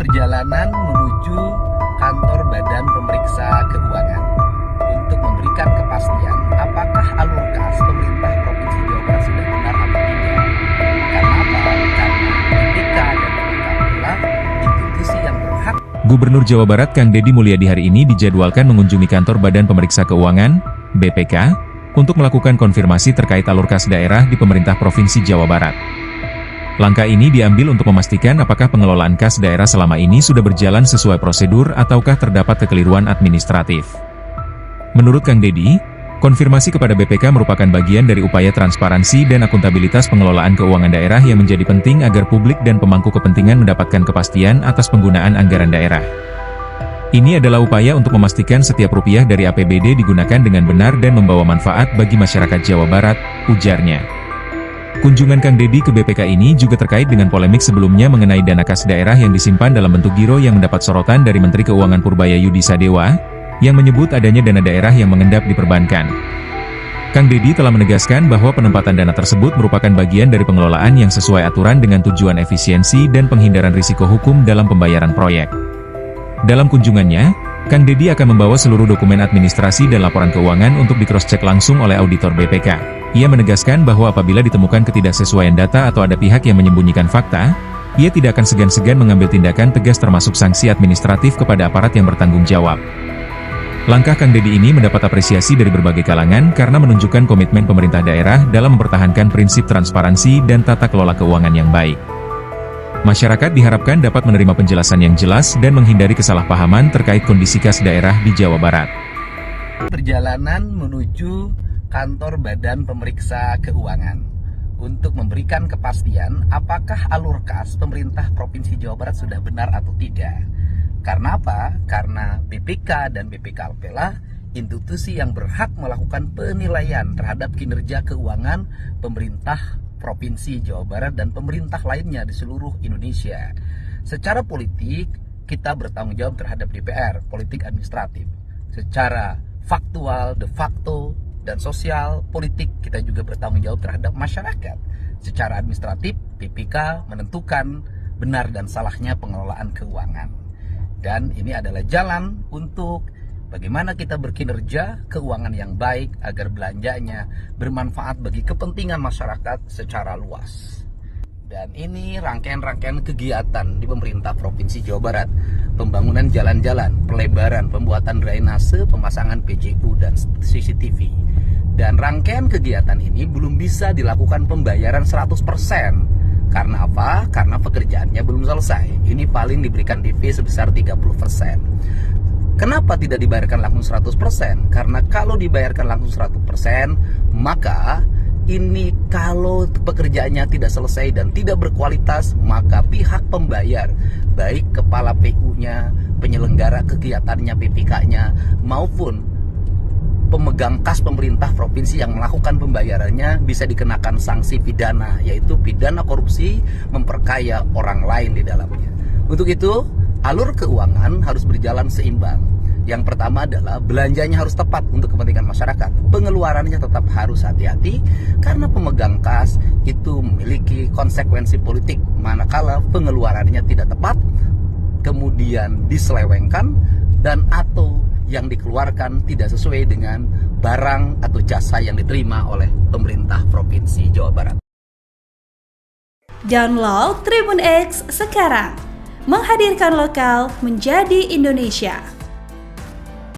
perjalanan menuju kantor Badan Pemeriksa Keuangan untuk memberikan kepastian apakah alur kas pemerintah Provinsi Jawa Barat sudah benar atau tidak. Karena apa? Karena BPK dan BPK adalah institusi yang berhak. Gubernur Jawa Barat Kang Deddy Mulyadi hari ini dijadwalkan mengunjungi kantor Badan Pemeriksa Keuangan, BPK, untuk melakukan konfirmasi terkait alur kas daerah di pemerintah Provinsi Jawa Barat. Langkah ini diambil untuk memastikan apakah pengelolaan kas daerah selama ini sudah berjalan sesuai prosedur ataukah terdapat kekeliruan administratif. Menurut Kang Deddy, konfirmasi kepada BPK merupakan bagian dari upaya transparansi dan akuntabilitas pengelolaan keuangan daerah yang menjadi penting agar publik dan pemangku kepentingan mendapatkan kepastian atas penggunaan anggaran daerah. Ini adalah upaya untuk memastikan setiap rupiah dari APBD digunakan dengan benar dan membawa manfaat bagi masyarakat Jawa Barat, ujarnya. Kunjungan Kang Deddy ke BPK ini juga terkait dengan polemik sebelumnya mengenai dana kas daerah yang disimpan dalam bentuk giro yang mendapat sorotan dari Menteri Keuangan Purbaya-Yudi Sadewa, yang menyebut adanya dana daerah yang mengendap di perbankan. Kang Deddy telah menegaskan bahwa penempatan dana tersebut merupakan bagian dari pengelolaan yang sesuai aturan dengan tujuan efisiensi dan penghindaran risiko hukum dalam pembayaran proyek. Dalam kunjungannya, Kang Deddy akan membawa seluruh dokumen administrasi dan laporan keuangan untuk di-cross-check langsung oleh auditor BPK. Ia menegaskan bahwa apabila ditemukan ketidaksesuaian data atau ada pihak yang menyembunyikan fakta, ia tidak akan segan-segan mengambil tindakan tegas termasuk sanksi administratif kepada aparat yang bertanggung jawab. Langkah Kang Deddy ini mendapat apresiasi dari berbagai kalangan karena menunjukkan komitmen pemerintah daerah dalam mempertahankan prinsip transparansi dan tata kelola keuangan yang baik. Masyarakat diharapkan dapat menerima penjelasan yang jelas dan menghindari kesalahpahaman terkait kondisi kas daerah di Jawa Barat. Perjalanan menuju kantor Badan Pemeriksa Keuangan untuk memberikan kepastian apakah alur kas pemerintah Provinsi Jawa Barat sudah benar atau tidak. Karena apa? Karena BPK dan BPKLP lah institusi yang berhak melakukan penilaian terhadap kinerja keuangan pemerintah Provinsi Jawa Barat dan pemerintah lainnya di seluruh Indonesia. Secara politik, kita bertanggung jawab terhadap DPR, politik administratif. Secara faktual, de facto, dan sosial, politik, kita juga bertanggung jawab terhadap masyarakat. Secara administratif, BPK menentukan benar dan salahnya pengelolaan keuangan. Dan ini adalah jalan untuk bagaimana kita berkinerja keuangan yang baik agar belanjanya bermanfaat bagi kepentingan masyarakat secara luas. Dan ini rangkaian-rangkaian kegiatan di pemerintah Provinsi Jawa Barat. Pembangunan jalan-jalan, pelebaran, pembuatan drainase, pemasangan PJU dan CCTV. Dan rangkaian kegiatan ini belum bisa dilakukan pembayaran 100%. Karena apa? Karena pekerjaannya belum selesai. Ini paling diberikan DP sebesar 30%. Kenapa tidak dibayarkan langsung 100%? Karena kalau dibayarkan langsung 100%, maka ini kalau pekerjaannya tidak selesai dan tidak berkualitas, maka pihak pembayar, baik kepala PU-nya, penyelenggara kegiatannya, BPK-nya, maupun pemegang kas pemerintah provinsi yang melakukan pembayarannya bisa dikenakan sanksi pidana, yaitu pidana korupsi memperkaya orang lain di dalamnya. Untuk itu, alur keuangan harus berjalan seimbang. Yang pertama adalah belanjanya harus tepat untuk kepentingan masyarakat. Pengeluarannya tetap harus hati-hati karena pemegang kas itu memiliki konsekuensi politik manakala pengeluarannya tidak tepat, kemudian diselewengkan, dan atau yang dikeluarkan tidak sesuai dengan barang atau jasa yang diterima oleh pemerintah Provinsi Jawa Barat. Download Tribun X sekarang, menghadirkan lokal menjadi Indonesia.